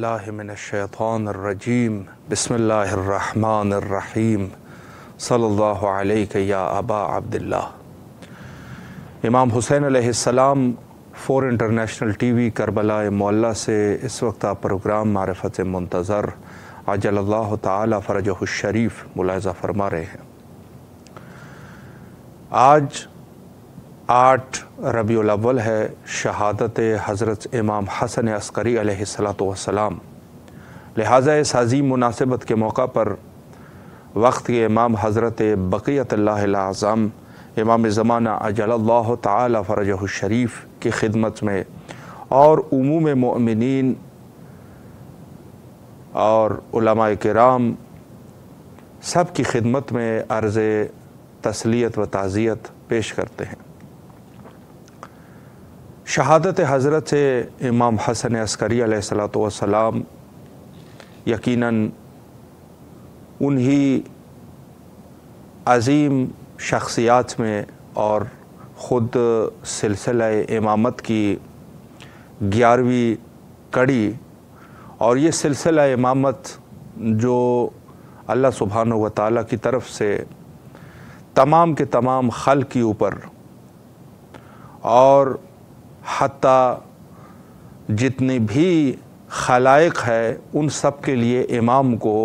باللہ من الشیطان الرجیم بسم اللہ الرحمن الرحیم صلی اللہ علیہ یا ابا عبداللہ۔ امام حسین علیہ السلام 4 انٹرنیشنل ٹی وی کربلا معلیٰ سے اس وقت آپ پروگرام معرفت منتظر عجل اللہ تعالی فرجہ الشریف ملاحظہ فرما رہے ہیں۔ آج 8 ربیع الاول ہے، شہادت حضرت امام حسن عسکری علیہ السلام۔ لہٰذا اس عظیم مناسبت کے موقع پر وقت کے امام حضرت بقیت اللہ الاعظم امام زمانہ عجل اللہ تعالی فرجہ الشریف کی خدمت میں اور عموم مؤمنین اور علماء کرام سب کی خدمت میں عرض تسلیت و تعزیت پیش کرتے ہیں۔ شہادت حضرت امام حسن عسکری علیہ السلام یقیناً انہی عظیم شخصیات میں اور خود سلسلہ امامت کی 11ویں کڑی، اور یہ سلسلہ امامت جو اللہ سبحانہ و تعالیٰ کی طرف سے تمام کے تمام خلق کے اوپر اور حتیٰ جتنی بھی خلائق ہے ان سب کے لیے امام کو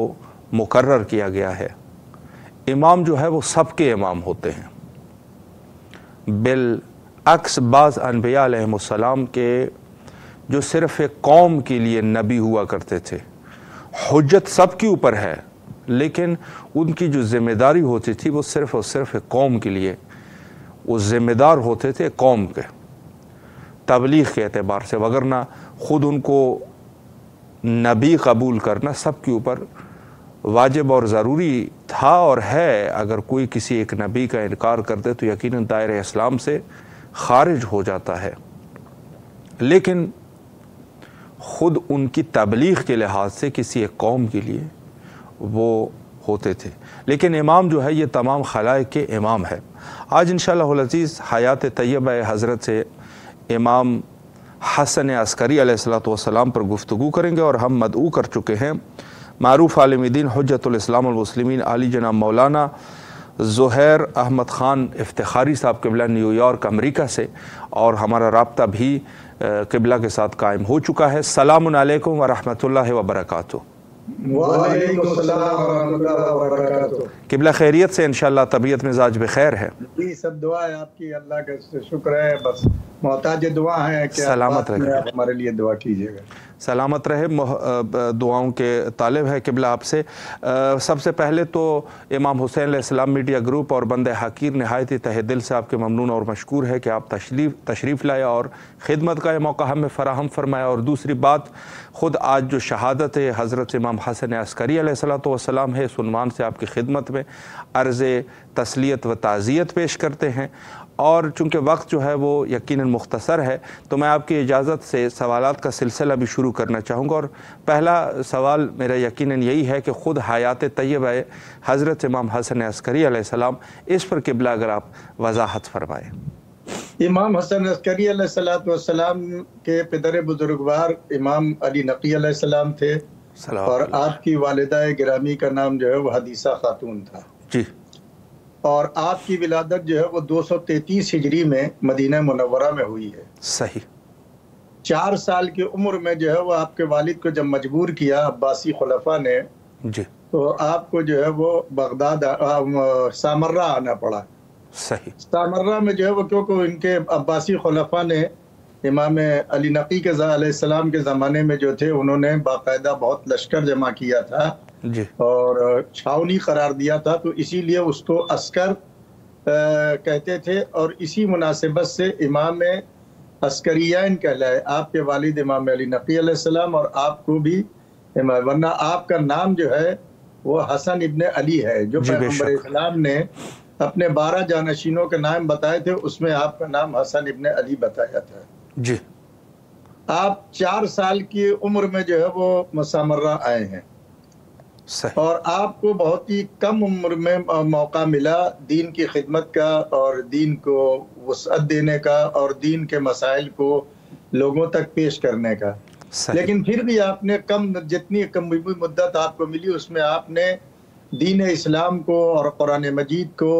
مقرر کیا گیا ہے۔ امام جو ہے وہ سب کے امام ہوتے ہیں، بالعکس بعض انبیاء علیہ السلام کے جو صرف ایک قوم کے لیے نبی ہوا کرتے تھے، حجت سب کے اوپر ہے لیکن ان کی جو ذمہ داری ہوتی تھی وہ صرف اور صرف ایک قوم کے لیے، وہ ذمہ دار ہوتے تھے قوم کے تبلیغ کے اعتبار سے، وگرنہ خود ان کو نبی قبول کرنا سب کے اوپر واجب اور ضروری تھا اور ہے۔ اگر کوئی کسی ایک نبی کا انکار کر دے تو یقیناً دائرہ اسلام سے خارج ہو جاتا ہے، لیکن خود ان کی تبلیغ کے لحاظ سے کسی ایک قوم کے لیے وہ ہوتے تھے، لیکن امام جو ہے یہ تمام خلائق کے امام ہے۔ آج انشاءاللہ العزیز حیات طیبہ حضرت سے امام حسن عسکری علیہ السلام پر گفتگو کریں گے، اور ہم مدعو کر چکے ہیں معروف عالم دین حجت الاسلام والمسلمین علی جناب مولانا زہیر احمد خان افتخاری صاحب قبلہ نیو یارک امریکہ سے، اور ہمارا رابطہ بھی قبلہ کے ساتھ قائم ہو چکا ہے۔ السلام علیکم ورحمۃ اللہ وبرکاتہ۔ وعلیکم السلام ورحمۃ اللہ وبرکاتہ۔ قبلہ خیریت سے انشاءاللہ، طبیعت مزاج بخیر ہے؟ جی سب دعا ہے آپ کی، اللہ کا شکر ہے، بس محتاج دعا ہے کہ سلامت رہے، آپ ہمارے لیے دعا کیجیے گا۔ سلامت رہے، دعاؤں کے طالب ہے قبلہ آپ سے۔ سب سے پہلے تو امام حسین علیہ السلام میڈیا گروپ اور بندہ حقیر نہایت ہی تہ دل سے آپ کے ممنون اور مشکور ہے کہ آپ تشریف لائے اور خدمت کا یہ موقع ہمیں فراہم فرمایا۔ اور دوسری بات، خود آج جو شہادت حضرت امام حسن عسکری علیہ السلام ہے، اس عنوان سے آپ کی خدمت میں عرض تسلیت و تعزیت پیش کرتے ہیں، اور چونکہ وقت جو ہے وہ یقیناً مختصر ہے تو میں آپ کی اجازت سے سوالات کا سلسلہ بھی شروع کرنا چاہوں گا، اور پہلا سوال میرا یقیناً یہی ہے کہ خود حیات طیبہ حضرت امام حسن عسکری علیہ السلام، اس پر قبلہ اگر آپ وضاحت فرمائیں۔ امام حسن عسکری علیہ السلام کے پدر بزرگوار امام علی نقی علیہ السلام تھے، اور آپ کی والدہ گرامی کا نام جو ہے وہ حدیثہ خاتون تھا جی، اور آپ کی ولادت جو ہے وہ 233 ہجری میں مدینہ منورہ میں ہوئی ہے۔ صحیح۔ 4 سال کی عمر میں جو ہے وہ آپ کے والد کو جب مجبور کیا عباسی خلفاء نے، جی، تو آپ کو جو ہے وہ بغداد سامرہ آنا پڑا۔ صحیح۔ سامرہ میں جو ہے وہ کیونکہ ان کے عباسی خلفاء نے امام علی نقی کے علیہ السلام کے زمانے میں جو تھے، انہوں نے باقاعدہ بہت لشکر جمع کیا تھا جی، اور چھاونی قرار دیا تھا، تو اسی لیے اس کو عسکر کہتے تھے، اور اسی مناسبت سے امام عسکریین کہلائے۔ آپ کے والد امام علی نقی علیہ السلام اور آپ کو بھی، ورنہ آپ کا نام جو ہے وہ حسن ابن علی ہے، جو پیغمبر اسلام نے اپنے 12 جانشینوں کے نام بتائے تھے، اس میں آپ کا نام حسن ابن علی بتایا تھا۔ جی، آپ 4 سال کی عمر میں جو ہے وہ سامرہ آئے ہیں، اور آپ کو بہت ہی کم عمر میں موقع ملا دین کی خدمت کا اور دین کو وسعت دینے کا اور دین کے مسائل کو لوگوں تک پیش کرنے کا۔ لیکن پھر بھی آپ نے جتنی کم مدت آپ کو ملی اس میں آپ نے دین اسلام کو اور قرآن مجید کو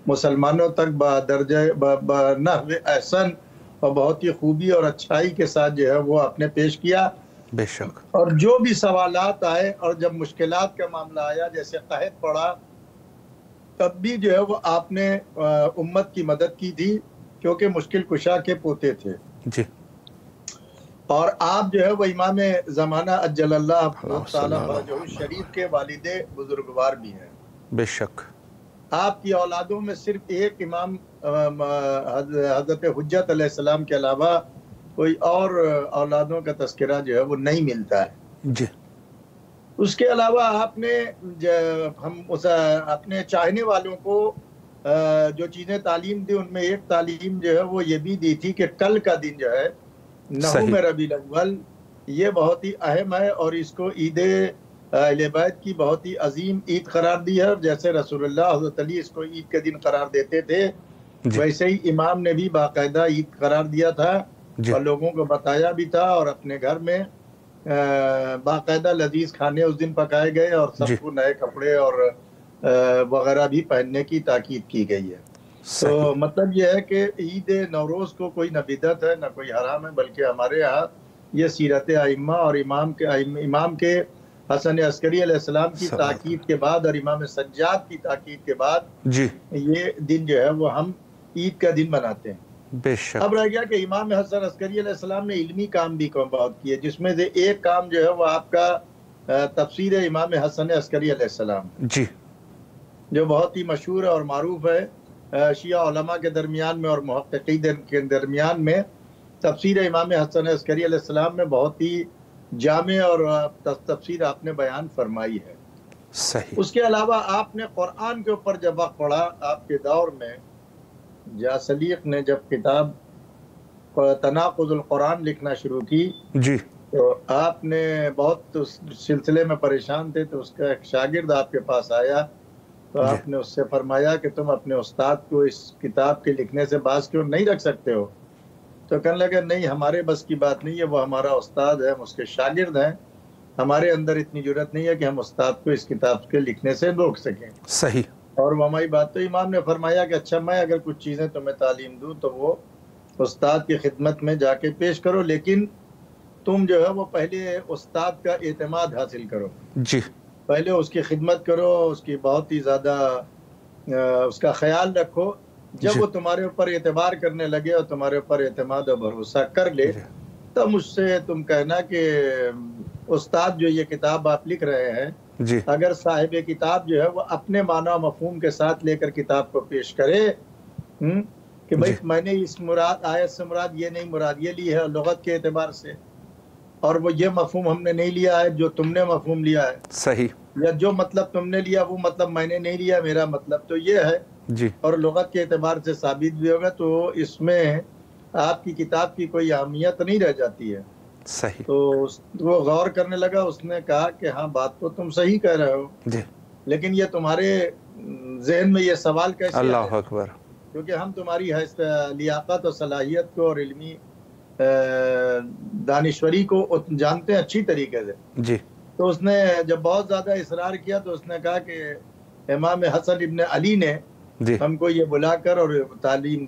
مسلمانوں تک بنحو احسن اور بہت ہی خوبی اور اچھائی کے ساتھ جو ہے وہ آپ نے پیش کیا. بے شک. اور جو بھی سوالات آئے اور جب مشکلات کا معاملہ آیا جیسے قحط پڑا تب بھی جو ہے وہ آپ نے امت کی مدد کی تھی کیونکہ مشکل کشا کے پوتے تھے. جی. اور آپ جو ہے وہ امام زمانہ اجل اللہ تعالی فرجہ شریف کے والد بزرگوار بھی ہیں. بے شک. آپ کی اولادوں میں صرف ایک امام حضرت حجت علیہ السلام کے علاوہ کوئی اور اولادوں کا تذکرہ جو ہے وہ نہیں ملتا ہے. جی. اس کے علاوہ آپ نے ہم اپنے چاہنے والوں کو جو چیزیں تعلیم دی ان میں ایک تعلیم جو ہے وہ یہ بھی دی تھی کہ کل کا دن جو ہے 9 ربیع الاول یہ بہت ہی اہم ہے اور اس کو عید اہل بیت کی بہت ہی عظیم عید قرار دی ہے. اور جیسے رسول اللہ حضرت علی اس کو عید کے دن قرار دیتے تھے ویسے ہی امام نے بھی باقاعدہ عید قرار دیا تھا اور لوگوں کو بتایا بھی تھا اور اپنے گھر میں باقاعدہ لذیذ کھانے اس دن پکائے گئے اور سب کو نئے کپڑے اور وغیرہ بھی پہننے کی تاکید کی گئی ہے. تو مطلب یہ ہے کہ عید نوروز کو کوئی نہ بدعت ہے نہ کوئی حرام ہے بلکہ ہمارے ہاں یہ سیرت ائمہ اور امام کے حسن عسکری علیہ السلام کی تاکید کے بعد اور امام سجاد کی تاکید کے بعد یہ دن جو ہے وہ ہم عید کا دن مناتے ہیں. بے شک. اب رہ گیا کہ امام حسن عسکری علیہ السلام نے علمی کام بھی بہت کیے جس میں سے ایک کام جو ہے وہ آپ کا تفسیر امام حسن عسکری علیہ السلام جی جو بہت ہی مشہور اور معروف ہے شیعہ علماء کے درمیان میں اور محققین کے درمیان میں. تفسیر امام حسن عسکری علیہ السلام میں بہت ہی جامع اور تفسیر آپ نے بیان فرمائی ہے. صحیح. اس کے علاوہ آپ نے قرآن کے اوپر جب وقت پڑھا آپ کے دور میں جاسلیق نے جب کتاب تناقض القرآن لکھنا شروع کی جی تو آپ نے بہت اس سلسلے میں پریشان تھے تو اس کا ایک شاگرد آپ کے پاس آیا تو آپ نے اس سے فرمایا کہ تم اپنے استاد کو اس کتاب کے لکھنے سے باز کیوں نہیں رکھ سکتے ہو. تو کہنے لگا نہیں ہمارے بس کی بات نہیں ہے وہ ہمارا استاد ہے ہم اس کے شاگرد ہیں ہمارے اندر اتنی جرت نہیں ہے کہ ہم استاد کو اس کتاب کے لکھنے سے روک سکیں. صحیح. اور وہ ہماری بات تو امام نے فرمایا کہ اچھا میں اگر کچھ چیزیں تمہیں تعلیم دوں تو وہ استاد کی خدمت میں جا کے پیش کرو لیکن تم جو ہے وہ پہلے استاد کا اعتماد حاصل کرو. جی. پہلے اس کی خدمت کرو اس کی بہت ہی زیادہ اس کا خیال رکھو. جب وہ تمہارے اوپر اعتبار کرنے لگے اور تمہارے اوپر اعتماد اور بھروسہ کر لے تب مجھ سے تم کہنا کہ استاد جو یہ کتاب آپ لکھ رہے ہیں اگر صاحب کتاب جو ہے وہ اپنے معنی و مفہوم کے ساتھ لے کر کتاب کو پیش کرے کہ بھائی میں نے اس مراد آیت سے مراد یہ نہیں مراد یہ لی ہے لغت کے اعتبار سے اور وہ یہ مفہوم ہم نے نہیں لیا ہے جو تم نے مفہوم لیا ہے. صحیح. یا جو مطلب تم نے لیا وہ مطلب میں نے نہیں لیا میرا مطلب تو یہ ہے جی. اور لغت کے اعتبار سے ثابت بھی ہوگا تو اس میں آپ کی کتاب کی کوئی اہمیت نہیں رہ جاتی ہے. صحیح. تو وہ غور کرنے لگا اس نے کہا کہ ہاں بات تو تم صحیح کہہ رہے ہو جی لیکن یہ تمہارے ذہن میں یہ سوال کیسے اللہ اکبر کیونکہ ہم تمہاری لیاقت اور صلاحیت کو اور علمی دانشوری کو جانتے ہیں اچھی طریقے سے. جی. تو اس نے جب بہت زیادہ اصرار کیا تو اس نے کہا کہ امام حسن ابن علی نے ہم کو یہ بلا کر اور تعلیم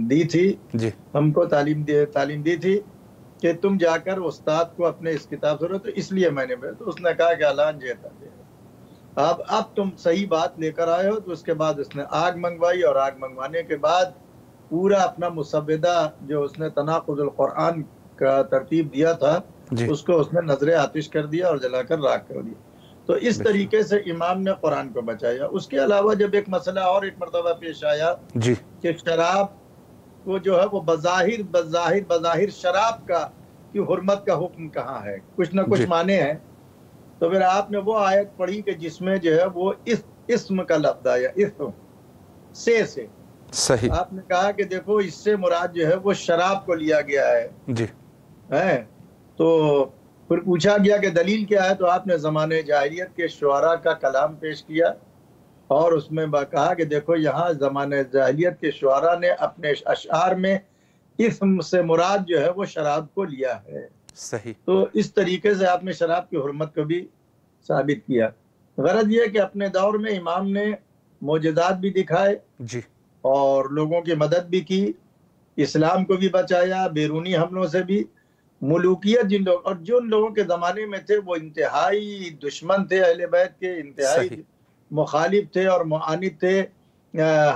دی تھی جی. ہم کو تعلیم دی تھی کہ تم جا کر استاد کو اپنے اس کتاب سے تو اس لیے میں نے تو اس نے کہا کہ اعلان جیتا اب تم صحیح بات لے کر آئے ہو. تو اس کے بعد اس نے آگ منگوائی اور آگ منگوانے کے بعد پورا اپنا مسودہ جو اس نے تناقض القرآن کا ترتیب دیا تھا اس کو اس نے نظر آتش کر دیا اور جلا کر راکھ کر دیا. تو اس طریقے سے امام نے قرآن کو بچایا. اس کے علاوہ جب ایک مسئلہ اور ایک مرتبہ پیش آیا کہ شراب کو جو ہے وہ بظاہر شراب کا کی حرمت کا حکم کہاں ہے کچھ نہ کچھ معنی ہے تو پھر آپ نے وہ آیت پڑھی کہ جس میں جو ہے وہ اسم کا لفظ آیا اسم سے صحیح. آپ نے کہا کہ دیکھو اس سے مراد جو ہے وہ شراب کو لیا گیا ہے جی. تو پھر پوچھا گیا کہ دلیل کیا ہے تو آپ نے زمانے جاہلیت کے شعراء کا کلام پیش کیا اور اس میں کہا کہ دیکھو یہاں زمانے جاہلیت کے شعراء نے اپنے اشعار میں اسم سے مراد جو ہے وہ شراب کو لیا ہے. صحیح. تو اس طریقے سے آپ نے شراب کی حرمت کو بھی ثابت کیا. غرض یہ کہ اپنے دور میں امام نے معجزات بھی دکھائے جی. اور لوگوں کی مدد بھی کی، اسلام کو بھی بچایا بیرونی حملوں سے بھی. ملوکیت جن لوگ اور جو لوگوں کے زمانے میں تھے وہ انتہائی دشمن تھے اہل بیت کے، انتہائی صحیح. مخالف تھے اور معاند تھے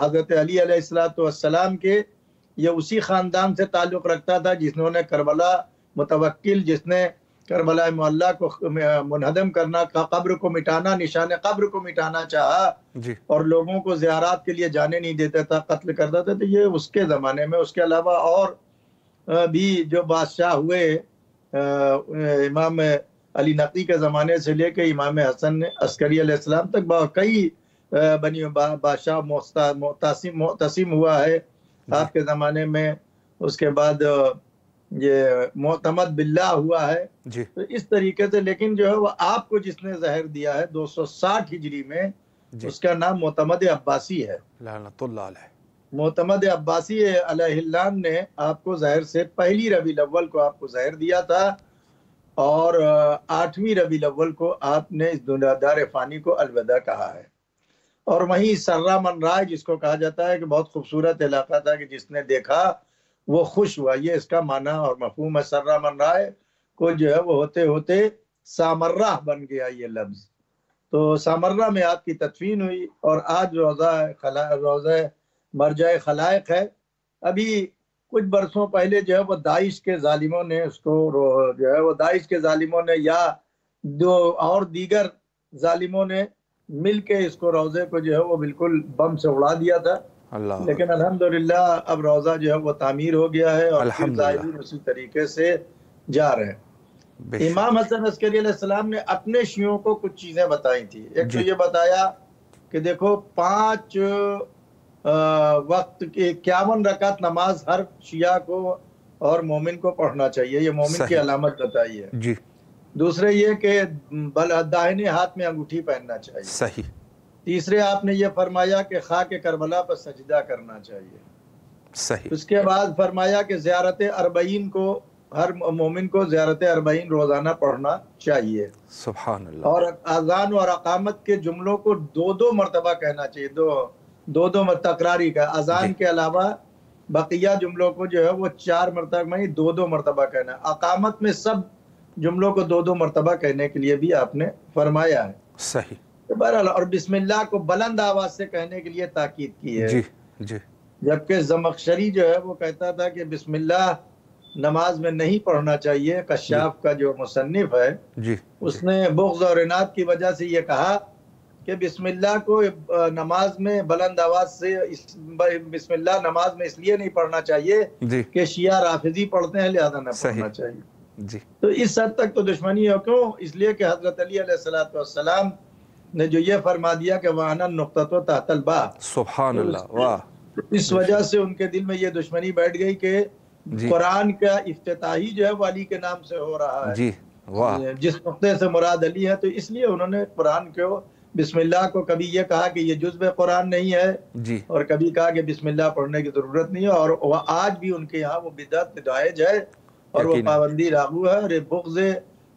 حضرت علی علیہ السلام کے. یہ اسی خاندان سے تعلق رکھتا تھا جس نے کربلا متوکل، جس نے کربلا معلیٰ کو منہدم کرنا، قبر کو مٹانا، نشان قبر کو مٹانا چاہا جی. اور لوگوں کو زیارات کے لیے جانے نہیں دیتا تھا، قتل کرتا تھا. تو یہ اس کے زمانے میں. اس کے علاوہ اور بھی جو بادشاہ ہوئے امام علی نقی کے زمانے سے لے کے امام حسن عسکری علیہ السلام تک کئی بنی بادشاہ معتصم ہوا ہے آپ کے زمانے میں. اس کے بعد یہ معتمد باللہ ہوا ہے. جی. تو اس طریقے سے لیکن جو ہے وہ آپ کو جس نے زہر دیا ہے 260 ہجری میں، جی. اس کا نام معتمد عباسی ہے. لعنت اللہ علیہ. معتمد عباسی علیہ اللعن نے آپ کو زہر سے پہلی ربیع الاول کو آپ کو زہر دیا تھا اور 8ویں ربیع الاول کو آپ نے اس دنیا دار فانی کو الوداع کہا ہے. اور وہیں سرہ من رائے جس کو کہا جاتا ہے کہ بہت خوبصورت علاقہ تھا کہ جس نے دیکھا وہ خوش ہوا، یہ اس کا معنی اور مفہوم ہے. سرہ من رائے کو جو ہے وہ ہوتے ہوتے سامرہ بن گیا یہ لفظ. تو سامرہ میں آپ کی تدفین ہوئی اور آج روضہ مرجع خلائق ہے. ابھی کچھ برسوں پہلے جو ہے وہ داعش کے ظالموں نے اس کو جو ہے وہ داعش کے ظالموں نے یا دو اور دیگر ظالموں نے مل کے اس کو روضے کو جو ہے وہ بالکل بم سے اڑا دیا تھا. اللہ. لیکن الحمدللہ اب روضہ جو ہے وہ تعمیر ہو گیا ہے اور پھر الحمدللہ. زائرین اسی طریقے سے جا رہے ہیں. امام حسن عسکری علیہ السلام نے اپنے شیعوں کو کچھ چیزیں بتائی تھی. ایک تو یہ بتایا کہ دیکھو 5 وقت کی 51 رکعت نماز ہر شیعہ کو اور مومن کو پڑھنا چاہیے، یہ مومن کی علامت بتائی ہے. جی. دوسرے یہ کہ داہنے ہاتھ میں انگوٹھی پہننا چاہیے. صحیح. تیسرے آپ نے یہ فرمایا کہ خاک کربلا پر سجدہ کرنا چاہیے. صحیح. اس کے بعد فرمایا کہ زیارت اربعین کو ہر مومن کو زیارت اربعین روزانہ پڑھنا چاہیے. سبحان اللہ. اور اذان اور اقامت کے جملوں کو 2 مرتبہ کہنا چاہیے، دو تکراری کا. اذان کے علاوہ بقیہ جملوں کو جو ہے وہ 4 مرتبہ میں 2 مرتبہ کہنا. اقامت میں سب جملوں کو 2 مرتبہ کہنے کے لیے بھی آپ نے فرمایا ہے. صحیح. بہرحال اور بسم اللہ کو بلند آواز سے کہنے کے لیے تاکید کی ہے. جی. جی. جبکہ زمخشری جو ہے وہ کہتا تھا کہ بسم اللہ نماز میں نہیں پڑھنا چاہیے. کشاف کا جو مصنف ہے جی. اس نے بغض اور عناد کی وجہ سے یہ کہا کہ بسم اللہ کو نماز میں بلند آواز سے بسم اللہ نماز میں اس لیے نہیں پڑھنا چاہیے جی. کہ شیعہ رافضی پڑھتے ہیں لہذا نہ پڑھنا چاہیے. جی. تو اس حد تک تو دشمنی ہے. کیوں؟ اس لیے کہ حضرت علی علیہ السلام نے جو یہ فرما دیا کہ وَأَنَا النُّقْطَةُ تَحْتَ الْبَاءِ، سبحان اللہ. واہ. اس وجہ سے ان کے دل میں یہ دشمنی بیٹھ گئی کہ قرآن کا افتتاحی جو ہے وہ علی کے نام سے ہو رہا ہے. جی. واہ. جس نقطے سے مراد علی ہے. تو اس لیے انہوں نے قرآن کو بسم اللہ کو کبھی یہ کہا کہ یہ جزء قرآن نہیں ہے جی. اور کبھی کہا کہ بسم اللہ پڑھنے کی ضرورت نہیں ہے. اور وہ آج بھی ان کے یہاں وہ بدعت رائج ہے اور وہ پابندی لاگو ہے. اور بغض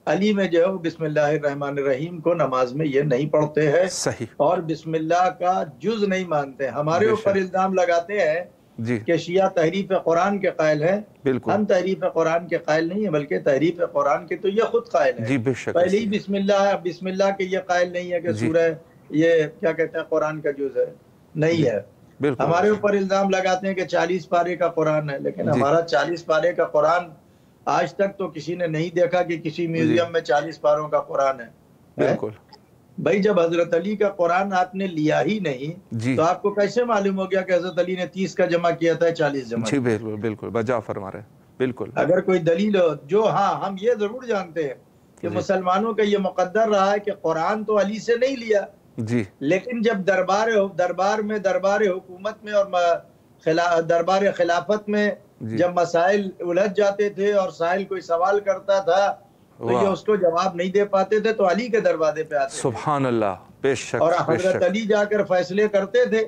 علی میں جو ہے وہ بسم اللہ الرحمن الرحیم کو نماز میں یہ نہیں پڑھتے ہیں. صحیح. اور بسم اللہ کا جز نہیں مانتے. ہمارے اوپر الزام لگاتے ہیں جی. کہ شیعہ تحریف قرآن کے قائل ہیں. بالکل. ہم تحریف قرآن کے قائل نہیں ہیں بلکہ تحریف قرآن کے تو یہ خود قائل ہیں. جی. بے شک. پہلے ہی بسم اللہ کے یہ قائل نہیں ہے کہ سورہ یہ کیا کہتے ہیں قرآن کا جز ہے، نہیں ہے. بالکل. ہمارے اوپر الزام لگاتے ہیں کہ 40 پارے کا قرآن ہے، لیکن ہمارا 40 پارے کا قرآن آج تک تو کسی نے نہیں دیکھا کہ کسی میوزیم میں 40 پاروں کا قرآن ہے. بالکل. بھائی جب حضرت علی کا قرآن آپ نے لیا ہی نہیں تو آپ کو کیسے معلوم ہو گیا کہ حضرت علی نے 30 کا جمع کیا تھا 40 جمع؟ جی. بالکل. بالکل. بجا فرما رہے. بالکل. اگر کوئی دلیل ہو جو ہم یہ ضرور جانتے ہیں کہ مسلمانوں کا یہ مقدر رہا ہے کہ قرآن تو علی سے نہیں لیا. جی. لیکن جب دربار حکومت میں اور دربار خلافت میں جب مسائل الجھ جاتے تھے اور سائل کوئی سوال کرتا تھا تو یہ اس کو جواب نہیں دے پاتے تھے تو علی کے دروازے پہ آتے. سبحان اللہ. بے شک. اور حضرت علی جا کر فیصلے کرتے تھے.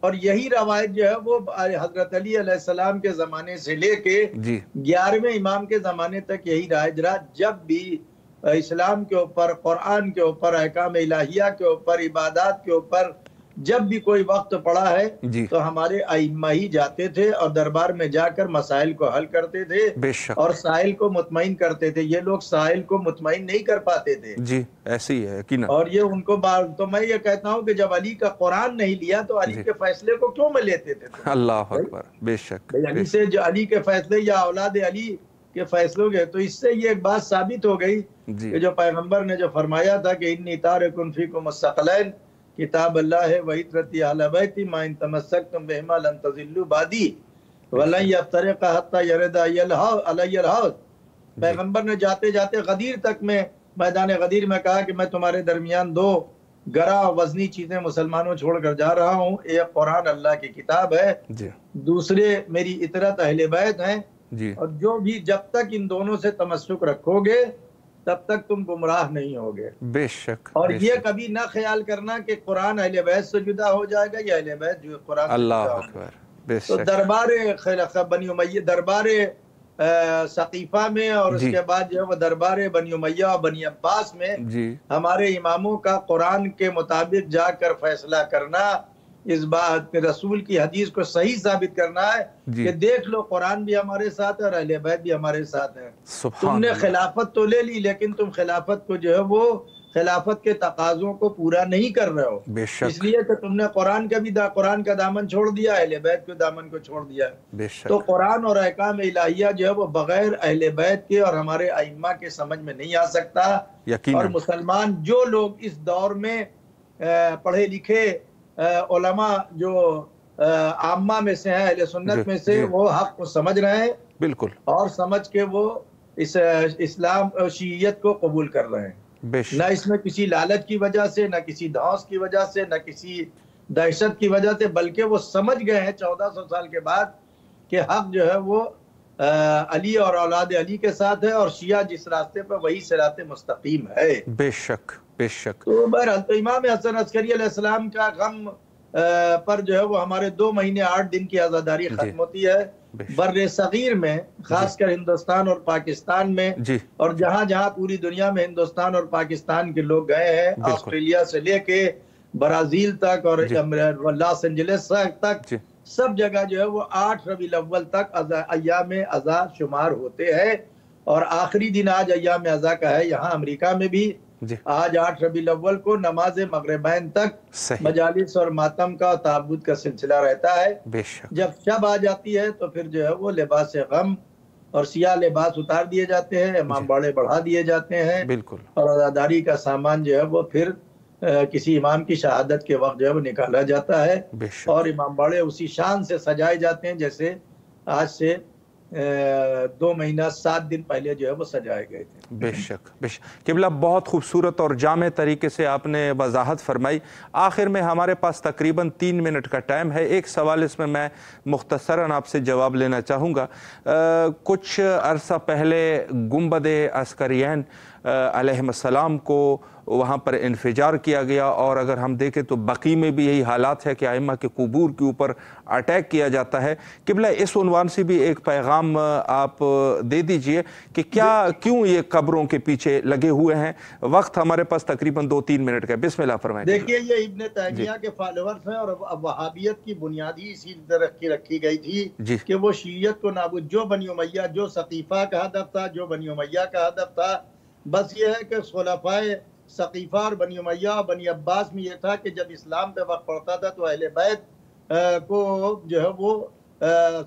اور یہی روایت جو ہے وہ حضرت علی علیہ السلام کے زمانے سے لے کے 11ویں امام کے زمانے تک یہی رائج رہا. جب بھی اسلام کے اوپر، قرآن کے اوپر، احکام الہیہ کے اوپر، عبادات کے اوپر جب بھی کوئی وقت پڑا ہے تو ہمارے ائمہ ہی جاتے تھے اور دربار میں جا کر مسائل کو حل کرتے تھے اور سائل کو مطمئن کرتے تھے. یہ لوگ سائل کو مطمئن نہیں کر پاتے تھے. جی ایسی ہے یقینا. اور یہ ان کو تو میں یہ کہتا ہوں کہ جب علی کا قرآن نہیں لیا تو علی کے فیصلے کو کیوں میں لیتے تھے؟ اللہ اکبر. بے شک. علی سے جو علی کے فیصلے یا اولاد علی کے فیصلوں کے، تو اس سے یہ ایک بات ثابت ہو گئی کہ جو پیغمبر نے جو فرمایا تھا کہ انی تارک فیکم الثقلین کتاب اللہ وعترتی اہل بیتی ما ان تمسکتم بہما لن تضلوا بعدی ولن یفترقا حتی یرد علی الحوض. پیغمبر نے جاتے جاتے غدیر تک میں، میدان غدیر میں کہا کہ میں تمہارے درمیان دو گرا وزنی چیزیں مسلمانوں چھوڑ کر جا رہا ہوں. ایک قرآن اللہ کی کتاب ہے، دوسرے میری اطرت اہل بیت ہیں. اور جو بھی جب تک ان دونوں سے تمسک رکھو گے تب تک تم گمراہ نہیں ہوگے. بے شک. اور یہ کبھی نہ خیال کرنا کہ قرآن اہل بیت سے جدا ہو جائے گا یا اہل بیت جو قرآن سے جدا ہو جائے گا. تو دربار بنی امیہ، دربار ثقیفہ میں اور اس کے بعد جو ہے وہ دربار بنی امیہ اور بنی عباس میں ہمارے اماموں کا قرآن کے مطابق جا کر فیصلہ کرنا، اس بات رسول کی حدیث کو صحیح ثابت کرنا ہے کہ دیکھ لو قرآن بھی ہمارے ساتھ ہے اور اہل بیت بھی ہمارے ساتھ ہے. تم نے خلافت تو لے لی لیکن تم خلافت کو جو ہے وہ خلافت کے تقاضوں کو پورا نہیں کر رہے ہو. اس لیے کہ تم نے قرآن کا بھی قرآن کا دامن چھوڑ دیا، اہل بیت کے دامن کو چھوڑ دیا. تو قرآن اور احکام الہیہ جو ہے وہ بغیر اہل بیت کے اور ہمارے ائمہ کے سمجھ میں نہیں آ سکتا. اور مسلمان جو لوگ اس دور میں پڑھے لکھے علماء جو عامہ میں سے ہیں، اہل سنت میں سے، وہ حق کو سمجھ رہے ہیں بالکل، اور سمجھ کے وہ اس اسلام شیعیت کو قبول کر رہے ہیں. نہ اس میں کسی لالچ کی وجہ سے، نہ کسی دھوس کی وجہ سے، نہ کسی دہشت کی وجہ سے، بلکہ وہ سمجھ گئے ہیں 1400 سال کے بعد کہ حق جو ہے وہ علی اور اولاد علی کے ساتھ ہے اور شیعہ جس راستے پر وہی صراط مستقیم ہے. بے شک بے شک. تو بہرحال تو امام حسن عسکری علیہ السلام کا غم پر جو ہے وہ ہمارے 2 مہینے 8 دن کی عزاداری ختم ہوتی ہے. بر صغیر میں خاص کر ہندوستان اور پاکستان میں اور جہاں جہاں پوری دنیا میں ہندوستان اور پاکستان کے لوگ گئے ہیں، آسٹریلیا سے لے کے برازیل تک اور لاس اینجلس تک، سب جگہ جو ہے وہ 8 ربیع الاول تک ایام عزا شمار ہوتے ہیں. اور آخری دن آج ایام عزا کا ہے یہاں امریکہ میں بھی. آج 8 ربیع الاول کو نماز مغربین تک مجالس اور ماتم کا اور تعبد کا سلسلہ رہتا ہے. جب شب آ جاتی ہے تو پھر جو ہے وہ لباس غم اور سیاہ لباس اتار دیے جاتے ہیں، امام باڑے بڑھا دیے جاتے ہیں اور عزاداری کا سامان جو ہے وہ پھر کسی امام کی شہادت کے وقت جو ہے وہ نکالا جاتا ہے اور امام باڑے اسی شان سے سجائے جاتے ہیں جیسے آج سے 2 مہینہ 7 دن پہلے جو ہے وہ سجائے گئے تھے. بے شک بے شک. قبلہ بہت خوبصورت اور جامع طریقے سے آپ نے وضاحت فرمائی. آخر میں ہمارے پاس تقریباً 3 منٹ کا ٹائم ہے. ایک سوال اس میں مختصراً آپ سے جواب لینا چاہوں گا. کچھ عرصہ پہلے گنبد عسکریین علیہ السلام کو وہاں پر انفجار کیا گیا، اور اگر ہم دیکھیں تو بقی میں بھی یہی حالات ہے کہ ائمہ کے قبور کے اوپر اٹیک کیا جاتا ہے. قبلہ اس عنوان سے بھی ایک پیغام آپ دے دیجئے کہ کیوں یہ قبروں کے پیچھے لگے ہوئے ہیں. وقت ہمارے پاس تقریباً 2-3 منٹ کا. بسم اللہ فرمائیں. دیکھیے یہ ابن تیمیہ کے فالورز ہیں اور وہابیت کی بنیاد ہی اسی طرح رکھی گئی تھی کہ وہ شیعیت کو نابود، جو بنی امیہ، جو ثقیفہ کا ہدف تھا، جو بنی امیہ کا ہدف تھا، بس یہ ہے کہ خلفائے ثقیفہ اور بنی امیہ اور بنی عباس میں یہ تھا کہ جب اسلام پہ وقت پڑتا تھا تو اہل بیت کو جو ہے وہ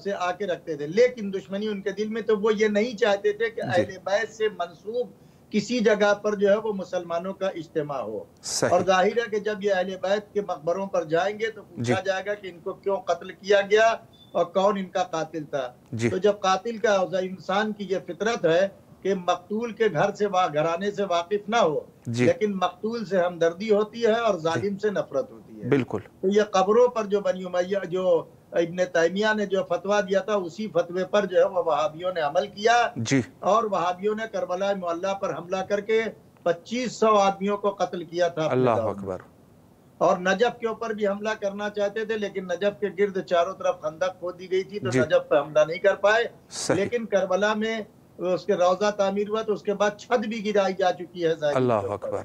سے آ کے رکھتے تھے، لیکن دشمنی ان کے دل میں، تو وہ یہ نہیں چاہتے تھے کہ اہل بیت سے منسوب کسی جگہ پر جو ہے وہ مسلمانوں کا اجتماع ہو. اور ظاہر ہے کہ جب یہ اہل بیت کے مقبروں پر جائیں گے تو پوچھا جائے گا کہ ان کو کیوں قتل کیا گیا اور کون ان کا قاتل تھا. تو جب قاتل کا انسان کی یہ فطرت ہے کہ مقتول کے گھرانے سے واقف نہ ہو، لیکن مقتول سے ہمدردی ہوتی ہے اور ظالم سے نفرت ہوتی ہے. بالکل. تو یہ قبروں پر جو بنی امیہ، جو ابن تیمیہ نے جو فتویٰ دیا تھا، اسی فتوے پر جو ہے وہ وہابیوں نے عمل کیا اور وہابیوں نے کربلا معلیٰ پر حملہ کر کے 2500 آدمیوں کو قتل کیا تھا. اللہ اکبر. اور نجف کے اوپر بھی حملہ کرنا چاہتے تھے، لیکن نجف کے گرد چاروں طرف خندق کھود دی گئی تھی تو نجف پہ حملہ نہیں کر پائے۔ لیکن کربلا میں اس کے روضہ تعمیر ہوا تو اس کے بعد چھت بھی گرائی جا چکی ہے زائرین۔ اللہ اکبر۔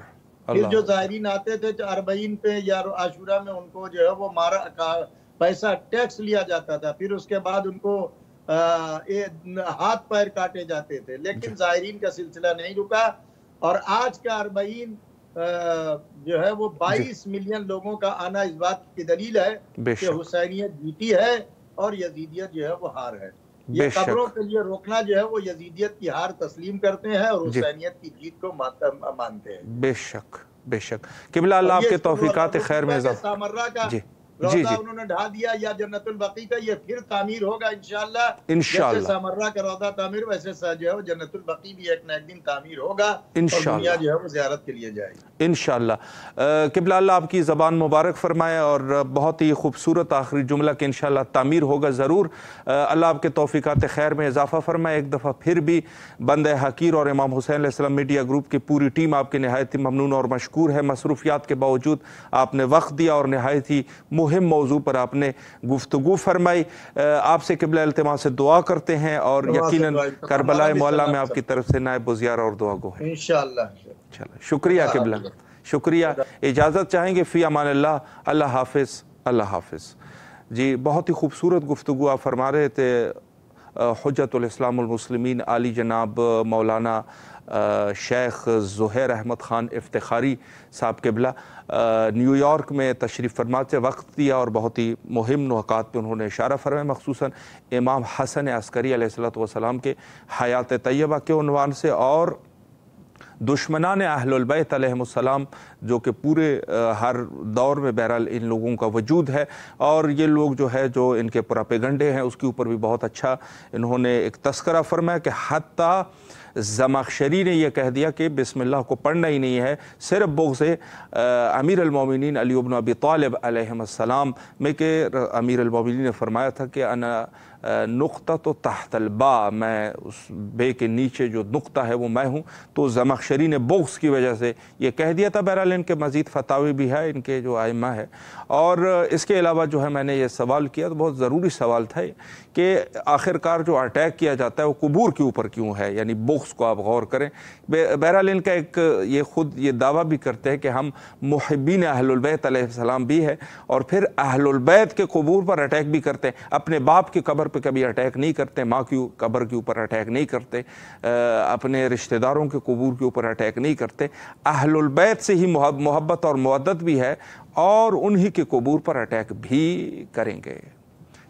پھر جو زائرین آتے تھے اربعین پہ یا عاشورہ میں، ان کو جو ہے وہ پیسہ ٹیکس لیا جاتا تھا، پھر اس کے بعد ان کو ہاتھ پیر کاٹے جاتے تھے، لیکن زائرین کا سلسلہ نہیں رکا۔ اور آج کا اربعین جو ہے وہ 22 ملین لوگوں کا آنا اس بات کی دلیل ہے کہ حسینیت جیتی ہے اور یزیدیت جو ہے وہ ہار ہے۔ یہ قبروں کے لیے روکنا جو ہے وہ یزیدیت کی ہار تسلیم کرتے ہیں اور حسینیت کی جیت کو مانتے ہیں۔ بے شک بے شک۔ قبلہ اللہ آپ کے توفیقات خیر میں اضافہ۔ سامرہ کا روضہ انہوں نے ڈھا دیا یا جنت البقیع کا، یہ پھر تعمیر ہوگا انشاءاللہ۔ جیسے سامرہ کا روضہ تعمیر ویسے جو ہے وہ جنت البقیع بھی ایک نہ ایک دن تعمیر ہوگا اور دنیا جو ہے وہ زیارت کے لیے جائے گی انشاءاللہ۔ قبلہ اللہ آپ کی زبان مبارک فرمائے، اور بہت ہی خوبصورت آخری جملہ کہ انشاءاللہ تعمیر ہوگا ضرور۔ اللہ آپ کے توفیقات خیر میں اضافہ فرمائے۔ ایک دفعہ پھر بھی بندہ حقیر اور امام حسین علیہ السلام میڈیا گروپ کی پوری ٹیم آپ کے نہایت ہی ممنون اور مشکور ہے۔ مصروفیات کے باوجود آپ نے وقت دیا اور نہایت ہی مہم موضوع پر آپ نے گفتگو فرمائی۔ آپ سے قبلہ التماس سے دعا کرتے ہیں اور یقیناً کربلا معلیٰ میں آپ کی طرف سے نائب وزیر اور دعا گو ہے انشاءاللہ۔ شکریہ قبلہ، شکریہ۔ اجازت چاہیں گے، فی امان اللہ، اللہ حافظ، اللہ حافظ۔ جی بہت ہی خوبصورت گفتگو آپ فرما رہے تھے حجت الاسلام المسلمین عالی جناب مولانا شیخ زہیر احمد خان افتخاری صاحب قبلہ نیو یارک میں تشریف فرما سے وقت دیا اور بہت ہی مہم نکات پہ انہوں نے اشارہ فرمایا، مخصوصاً امام حسن عسکری علیہ السلام کے حیات طیبہ کے عنوان سے، اور دشمنان اہل البیت علیہم السلام جو کہ پورے ہر دور میں بہرحال ان لوگوں کا وجود ہے، اور یہ لوگ جو ہے جو ان کے پراپیگنڈے ہیں اس کے اوپر بھی بہت اچھا انہوں نے ایک تذکرہ فرمایا کہ حتیٰ زمخشری نے یہ کہہ دیا کہ بسم اللہ کو پڑھنا ہی نہیں ہے، صرف بغض امیر المومنین علی بن ابی طالب علیہ السلام میں، کہ امیر المومنین نے فرمایا تھا کہ انا نقطہ تو تحت الباء، میں اس بے کے نیچے جو نقطہ ہے وہ میں ہوں، تو زمخشری نے بغض کی وجہ سے یہ کہہ دیا تھا۔ بہرحال ان کے مزید فتاوی بھی ہے، ان کے جو ائمہ ہے۔ اور اس کے علاوہ جو ہے میں نے یہ سوال کیا تو بہت ضروری سوال تھا کہ آخرکار جو اٹیک کیا جاتا ہے وہ قبور کے اوپر کیوں ہے، یعنی بغض کو آپ غور کریں۔ بہرحال ان کا ایک یہ خود یہ دعویٰ بھی کرتے ہیں کہ ہم محبین اہل البیت علیہ السلام بھی ہے، اور پھر اہل البیت کے قبور پر اٹیک بھی کرتے ہیں، اپنے باپ کی قبر پہ کبھی اٹیک نہیں کرتے، ماں کی قبر کے اوپر اٹیک نہیں کرتے، اپنے رشتہ داروں کے قبور کے اوپر اٹیک نہیں کرتے۔ اہل البیت سے ہی محبت اور مودت بھی ہے، اور انہی کے قبور پر اٹیک بھی کریں گے،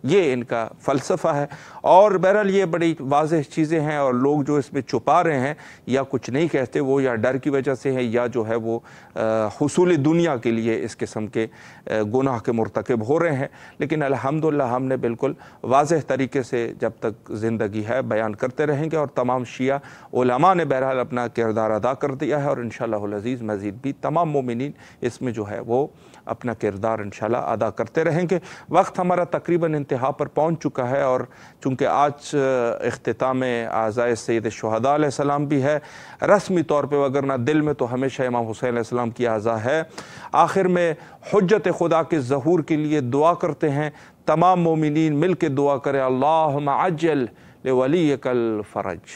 یہ ان کا فلسفہ ہے۔ اور بہرحال یہ بڑی واضح چیزیں ہیں، اور لوگ جو اس میں چھپا رہے ہیں یا کچھ نہیں کہتے، وہ یا ڈر کی وجہ سے ہیں یا جو ہے وہ حصول دنیا کے لیے اس قسم کے گناہ کے مرتکب ہو رہے ہیں۔ لیکن الحمدللہ ہم نے بالکل واضح طریقے سے جب تک زندگی ہے بیان کرتے رہیں گے، اور تمام شیعہ علماء نے بہرحال اپنا کردار ادا کر دیا ہے، اور انشاءاللہ العزیز مزید بھی تمام مومنین اس میں جو ہے وہ اپنا کردار انشاءاللہ ادا کرتے رہیں گے۔ وقت ہمارا تقریباً انتہا پر پہنچ چکا ہے، اور چونکہ آج اختتام اعزائے سید الشہداء علیہ السلام بھی ہے رسمی طور پہ، وگرنہ دل میں تو ہمیشہ امام حسین علیہ السلام کی اعزا ہے۔ آخر میں حجت خدا کے ظہور کے لیے دعا کرتے ہیں، تمام مومنین مل کے دعا کریں، اللہم عجل لولیک الفرج۔